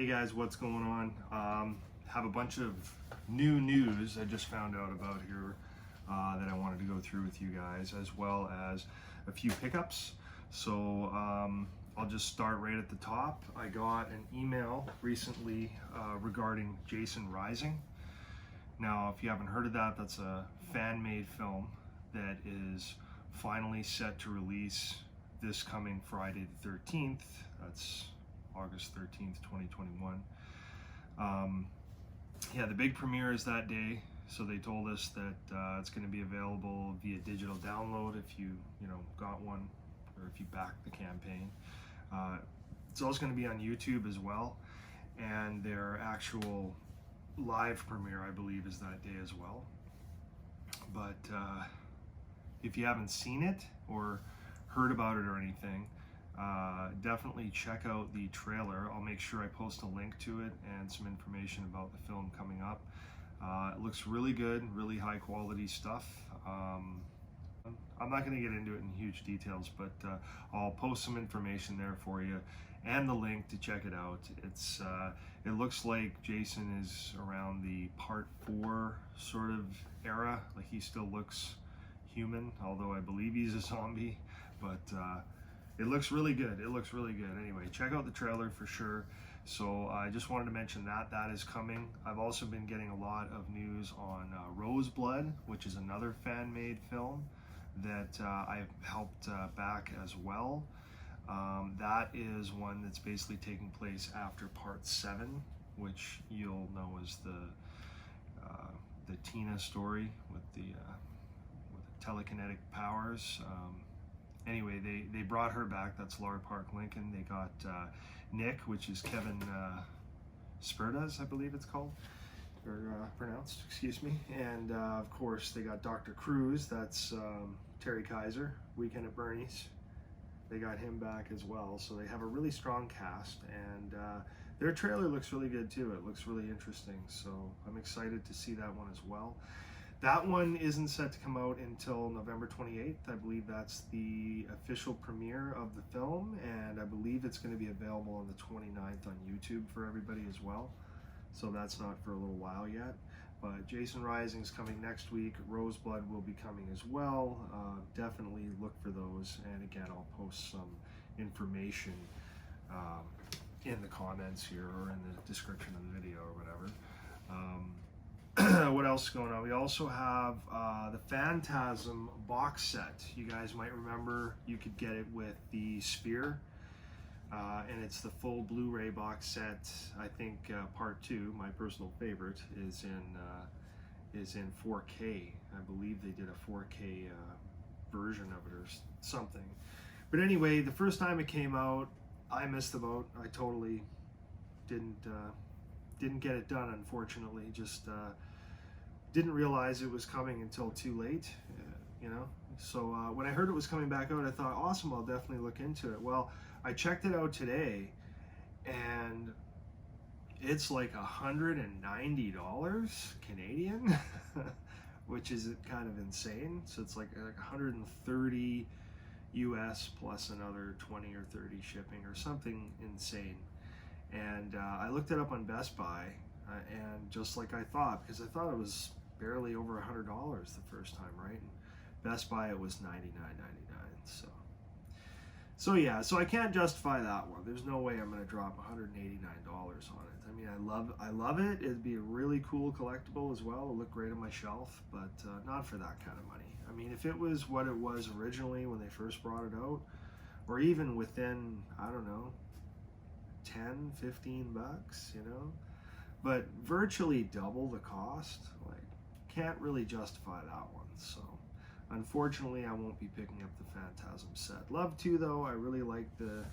Hey guys, what's going on? Have a bunch of new news I just found out about here that I wanted to go through with you guys, as well as a few pickups. So I'll just start right at the top. I got an email recently regarding Jason Rising. Now, if you haven't heard of that, that's a fan-made film that is finally set to release this coming Friday the 13th. That's August 13th, 2021. Yeah, the big premiere is that day. So they told us that it's going to be available via digital download if you got one, or if you backed the campaign. It's also going to be on YouTube as well, and their actual live premiere, I believe, is that day as well. But if you haven't seen it or heard about it or anything, definitely check out the trailer. I'll make sure I post a link to it and some information about the film coming up. It looks really good, really high quality stuff. I'm not going to get into it in huge details, but I'll post some information there for you and the link to check it out. It looks like Jason is around the part 4 sort of era. Like, he still looks human, although I believe he's a zombie, but it looks really good. It looks really good. Anyway, check out the trailer for sure. So I just wanted to mention that is coming. I've also been getting a lot of news on Roseblood, which is another fan-made film that I've helped back as well. That is one that's basically taking place after part 7, which you'll know is the Tina story with the telekinetic powers. Anyway, they brought her back. That's Lar Park Lincoln. They got Nick, which is Kevin Spirtas, I believe it's called, or pronounced, excuse me. And of course, they got Dr. Cruz. That's Terry Kiser, Weekend at Bernie's. They got him back as well. So they have a really strong cast, and their trailer looks really good too. It looks really interesting. So I'm excited to see that one as well. That one isn't set to come out until November 28th. I believe that's the official premiere of the film, and I believe it's going to be available on the 29th on YouTube for everybody as well. So that's not for a little while yet. But Jason Rising is coming next week. Roseblood will be coming as well. Definitely look for those. And again, I'll post some information in the comments here or in the description of the video or whatever. What else is going on? We also have the Phantasm box set. You guys might remember you could get it with the Spear, and it's the full Blu-ray box set. I think part 2, my personal favorite, is in 4K. I believe they did a 4K version of it or something. But anyway, the first time it came out, I missed the boat. I totally didn't get it done, unfortunately. Just didn't realize it was coming until too late, So when I heard it was coming back out, I thought, awesome, I'll definitely look into it. Well, I checked it out today, and it's like $190 Canadian, which is kind of insane. So it's like 130 US plus another 20 or 30 shipping or something insane. And I looked it up on Best Buy, and just like I thought, because I thought it was barely over $100 the first time, right? And Best Buy, it was $99.99. So yeah, so I can't justify that one. There's no way I'm going to drop $189 on it. I mean, I love it. It'd be a really cool collectible as well. It'll look great on my shelf, but not for that kind of money. I mean, if it was what it was originally when they first brought it out, or even within, I don't know, 10, 15 bucks, but virtually double the cost, like, can't really justify that one. So unfortunately, I won't be picking up the Phantasm set. Love to, though. I really like the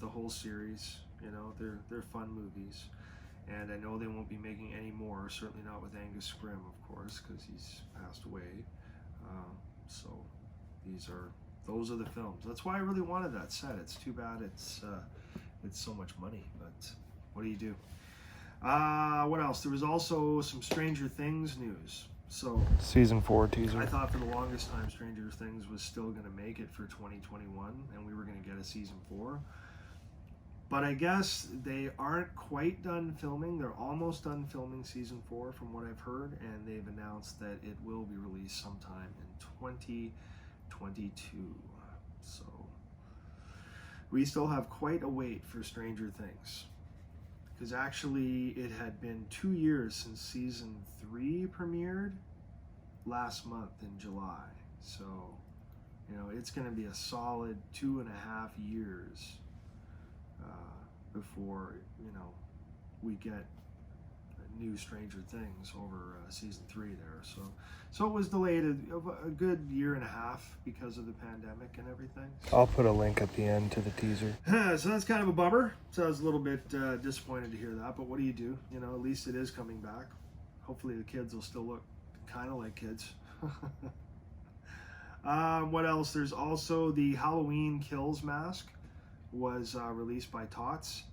whole series. They're fun movies, and I know they won't be making any more, certainly not with Angus Scrimm, of course, because he's passed away. So those are the films. That's why I really wanted that set. It's too bad it's so much money, but what do you do? What else? There was also some Stranger Things news. So Season 4 teaser. I thought for the longest time Stranger Things was still going to make it for 2021, and we were going to get a Season 4. But I guess they aren't quite done filming. They're almost done filming season 4 from what I've heard, and they've announced that it will be released sometime in 2022. So we still have quite a wait for Stranger Things, because actually it had been 2 years since season 3 premiered last month in July. So, you know, it's going to be a solid 2.5 years before, you know, we get new Stranger Things over season 3 there. So it was delayed a good 1.5 years because of the pandemic and everything. I'll put a link at the end to the teaser. So that's kind of a bummer. So I was a little bit disappointed to hear that, but what do? You know, at least it is coming back. Hopefully the kids will still look kind of like kids. What else? There's also the Halloween Kills mask was released by Tots.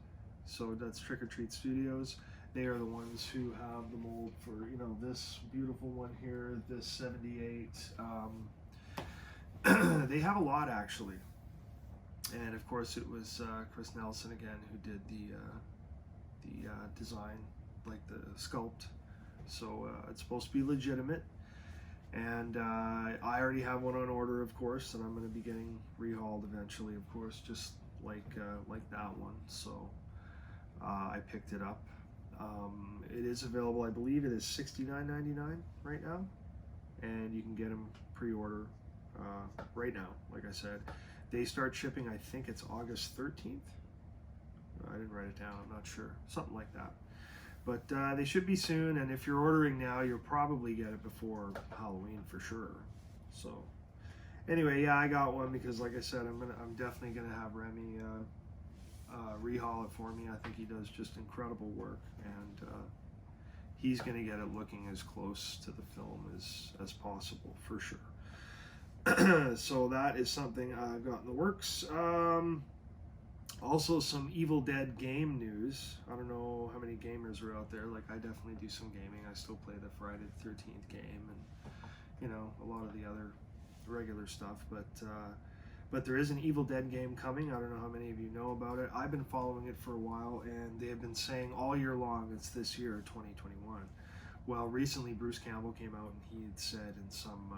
So that's Trick or Treat Studios. They are the ones who have the mold for, you know, this beautiful one here, this 78. They have a lot, actually. And of course it was Chris Nelson again who did the design, like the sculpt. So it's supposed to be legitimate. And I already have one on order, of course, and I'm going to be getting rehauled eventually, of course, just like that one. So I picked it up. It is available. I believe it is $69.99 right now, and you can get them pre-order right now. Like I said, they start shipping. I think it's August 13th. I didn't write it down. I'm not sure. Something like that. But they should be soon, and if you're ordering now, you'll probably get it before Halloween for sure. So, anyway, yeah, I got one because, like I said, I'm definitely gonna have Remy rehaul it for me. I think he does just incredible work, and he's gonna get it looking as close to the film as possible for sure. So that is something I've got in the works. Also, some Evil Dead game news. I don't know how many gamers are out there. Like, I definitely do some gaming. I still play the Friday the 13th game and, you know, a lot of the other regular stuff. But there is an Evil Dead game coming. I don't know how many of you know about it. I've been following it for a while, and they have been saying all year long it's this year, 2021. Well, recently Bruce Campbell came out and he had said in some,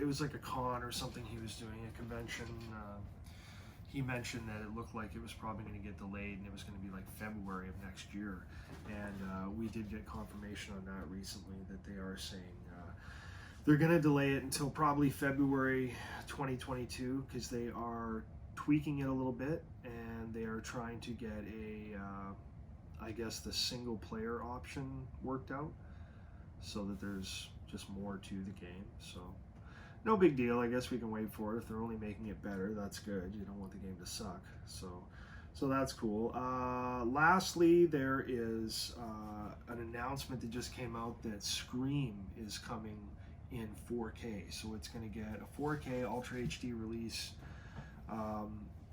it was like a con or something he was doing, a convention, he mentioned that it looked like it was probably going to get delayed and it was going to be like February of next year. And we did get confirmation on that recently that they are saying they're going to delay it until probably February 2022 because they are tweaking it a little bit and they are trying to get I guess the single player option worked out so that there's just more to the game. So no big deal. I guess we can wait for it. If they're only making it better, that's good. You don't want the game to suck. So that's cool. Lastly, there is an announcement that just came out that Scream is coming in 4K. So it's going to get a 4K Ultra HD release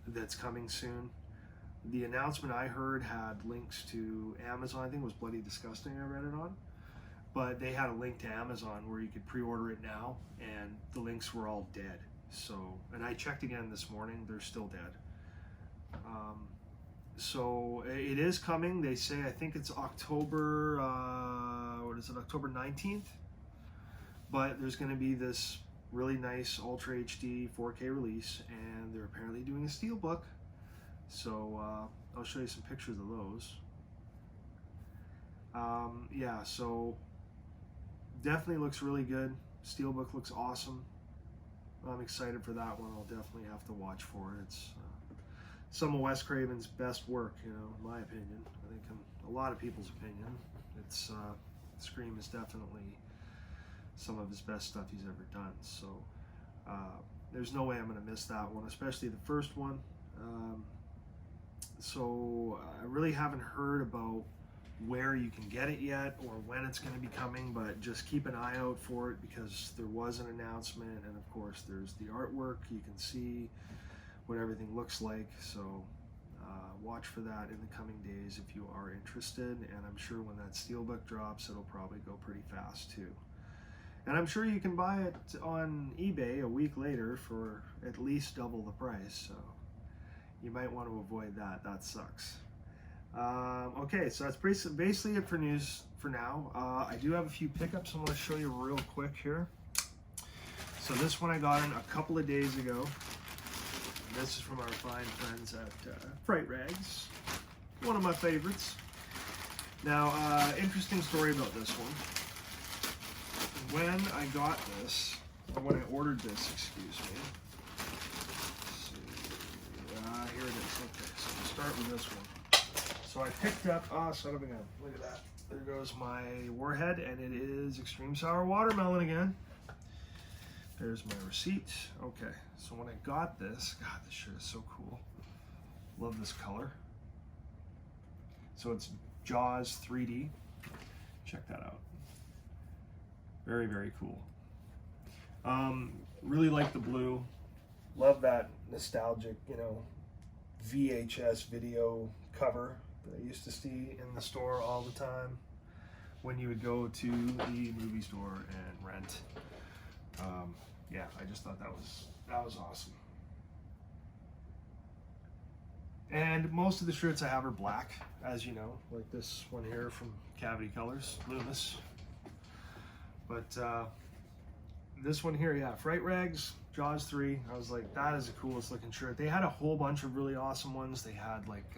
that's coming soon. The announcement I heard had links to Amazon. I think it was Bloody Disgusting I read it on. But they had a link to Amazon where you could pre-order it now, and the links were all dead. So, and I checked again this morning, they're still dead. So it is coming. They say, I think it's October, October 19th? But there's going to be this really nice Ultra HD 4K release, and they're apparently doing a Steelbook. So I'll show you some pictures of those. Yeah, so definitely looks really good. Steelbook looks awesome. I'm excited for that one. I'll definitely have to watch for it. It's some of Wes Craven's best work, you know, in my opinion. I think in a lot of people's opinion. It's Scream is definitely some of his best stuff he's ever done. So there's no way I'm going to miss that one, especially the first one. So I really haven't heard about where you can get it yet or when it's going to be coming, but just keep an eye out for it because there was an announcement, and of course there's the artwork. You can see what everything looks like, so watch for that in the coming days if you are interested, and I'm sure when that Steelbook drops it'll probably go pretty fast too. And I'm sure you can buy it on eBay a week later for at least double the price, so you might want to avoid that. That sucks. Okay, so that's basically it for news for now. I do have a few pickups I want to show you real quick here. So this one I got in a couple of days ago. This is from our fine friends at Fright Rags, one of my favorites. Now, interesting story about this one. When I got this, or when I ordered this, excuse me. Let's see. Here it is. Okay, so we'll start with this one. So I picked up, son of a gun, look at that. There goes my warhead, and it is Extreme Sour Watermelon again. There's my receipt. Okay, so when I got this, God, this shirt is so cool. Love this color. So it's Jaws 3D. Check that out. Very, very cool. Really like the blue. Love that nostalgic, you know, VHS video cover that I used to see in the store all the time when you would go to the movie store and rent. Yeah, I just thought that was awesome. And most of the shirts I have are black, as you know, like this one here from Cavity Colors, Loomis. But this one here, yeah, Fright Rags, Jaws 3. I was like, that is the coolest looking shirt. They had a whole bunch of really awesome ones. They had like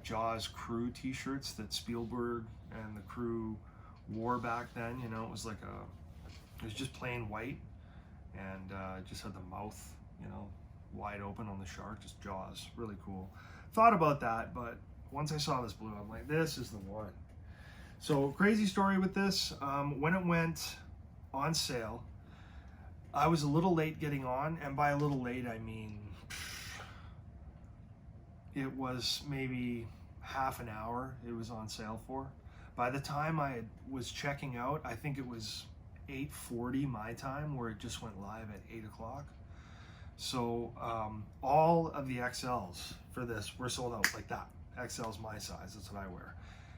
Jaws crew t-shirts that Spielberg and the crew wore back then. You know, it was like it was just plain white, and just had the mouth, you know, wide open on the shark, just Jaws. Really cool. Thought about that, but once I saw this blue, I'm like, this is the one. So crazy story with this. When it went on sale, I was a little late getting on, and by a little late I mean it was maybe half an hour it was on sale for. By the time I was checking out, I think it was 8:40 my time, where it just went live at 8 o'clock. So all of the XLs for this were sold out like that. XL's my size, that's what I wear.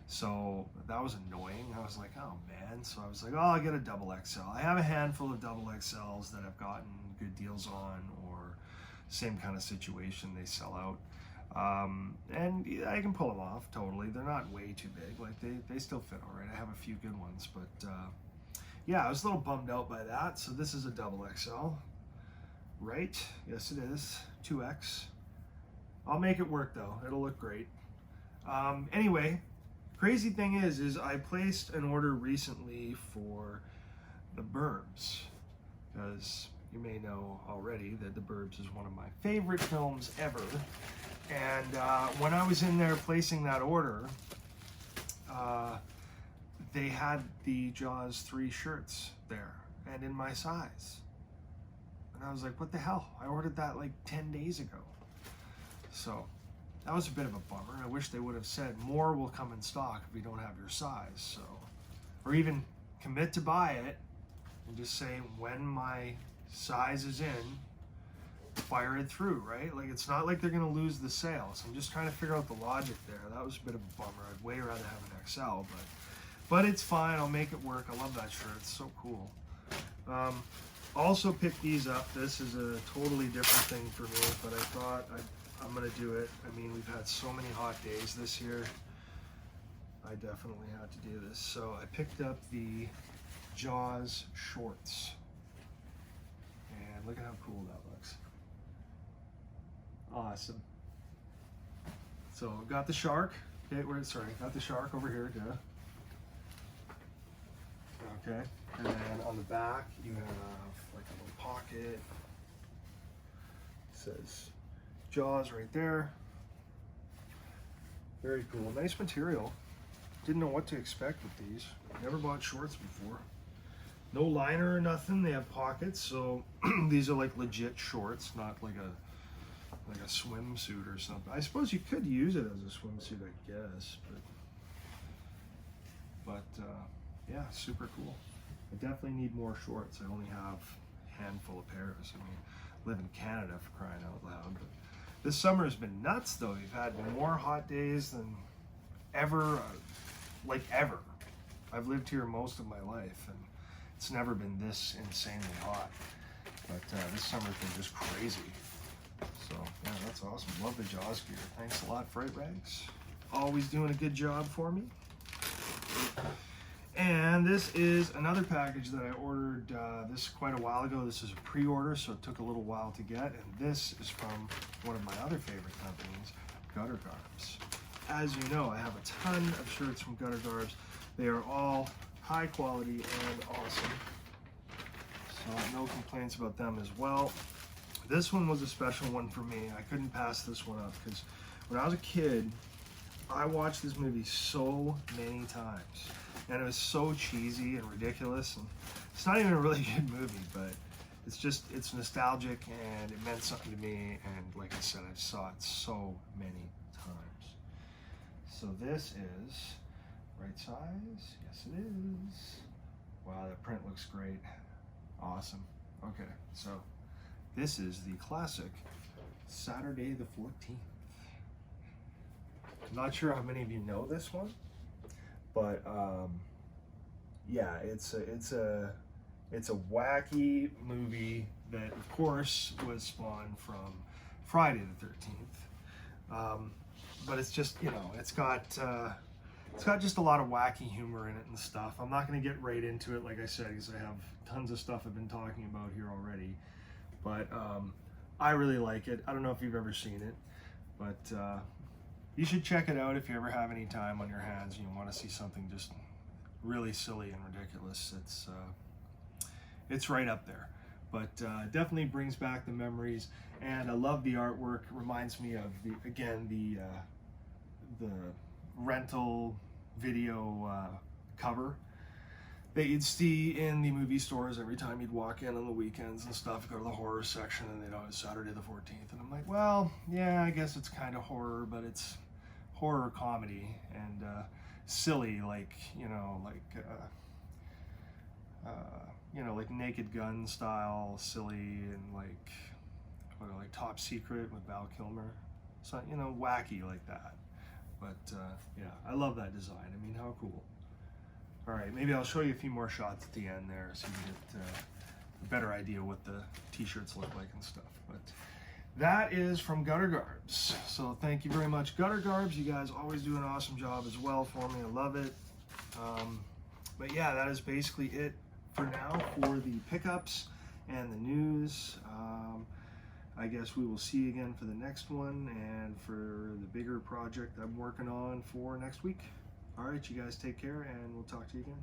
So that was annoying. I was like, oh man. So I was like, oh, I'll get a double XL. I have a handful of double XLs that I've gotten good deals on, or same kind of situation, they sell out. And I can pull them off totally. They're not way too big. Like they still fit all right. I have a few good ones, but yeah, I was a little bummed out by that. So this is a double XL, right? Yes, it is. 2X. I'll make it work though. It'll look great. Anyway, crazy thing is I placed an order recently for The Burbs, because you may know already that The Burbs is one of my favorite films ever. And when I was in there placing that order, they had the Jaws 3 shirts there, and in my size. And I was like, what the hell? I ordered that like 10 days ago. So that was a bit of a bummer. I wish they would have said more will come in stock if we don't have your size. So, or even commit to buy it and just say when my size is in, fire it through, right? Like, it's not like they're going to lose the sale. So I'm just trying to figure out the logic there. That was a bit of a bummer. I'd way rather have an XL, but it's fine. I'll make it work. I love that shirt. It's so cool. Also picked these up. This is a totally different thing for me, but I thought I'm going to do it. I mean, we've had so many hot days this year. I definitely had to do this. So I picked up the Jaws shorts. And look at how cool that looks. Awesome. So got the shark. Okay, got the shark over here. Duh. Okay, and then on the back you have like a little pocket. It says Jaws right there. Very cool. Nice material. Didn't know what to expect with these. Never bought shorts before. No liner or nothing. They have pockets, so these are like legit shorts, not like a swimsuit or something. I suppose you could use it as a swimsuit, I guess, but yeah, super cool. I definitely need more shorts. I only have a handful of pairs. I mean, I live in Canada, for crying out loud. But this summer has been nuts, though. We've had more hot days than ever, like ever. I've lived here most of my life, and it's never been this insanely hot. But this summer's been just crazy. So yeah, that's awesome. Love the Jaws gear. Thanks a lot, Fright Rags. Always doing a good job for me. And this is another package that I ordered this quite a while ago. This is a pre-order, so it took a little while to get. And this is from one of my other favorite companies, Gutter Garbs. As you know, I have a ton of shirts from Gutter Garbs. They are all high quality and awesome. So no complaints about them as well. This one was a special one for me. I couldn't pass this one up because when I was a kid, I watched this movie so many times. And it was so cheesy and ridiculous. And it's not even a really good movie, but it's nostalgic and it meant something to me. And like I said, I saw it so many times. So this is right size. Yes, it is. Wow, that print looks great. Awesome. Okay, so this is the classic Saturday the 14th. I'm not sure how many of you know this one, but yeah, it's a wacky movie that, of course, was spawned from Friday the 13th. But it's just, you know, it's got just a lot of wacky humor in it and stuff. I'm not going to get right into it, like I said, because I have tons of stuff I've been talking about here already. But I really like it. I don't know if you've ever seen it, but you should check it out if you ever have any time on your hands and you want to see something just really silly and ridiculous. It's right up there, but definitely brings back the memories. And I love the artwork. It reminds me of the rental video cover that you'd see in the movie stores every time you'd walk in on the weekends and stuff. Go to the horror section and they'd always Saturday the 14th, and I'm like, well, yeah, I guess it's kind of horror, but it's horror comedy and silly, like like Naked Gun style silly, and like Top Secret with Val Kilmer, so wacky like that. But yeah, I love that design. I mean, how cool. All right, maybe I'll show you a few more shots at the end there so you can get a better idea what the t-shirts look like and stuff. But that is from Gutter Garbs. So thank you very much, Gutter Garbs. You guys always do an awesome job as well for me. I love it. But yeah, that is basically it for now for the pickups and the news. I guess we will see you again for the next one and for the bigger project I'm working on for next week. All right, you guys take care, and we'll talk to you again.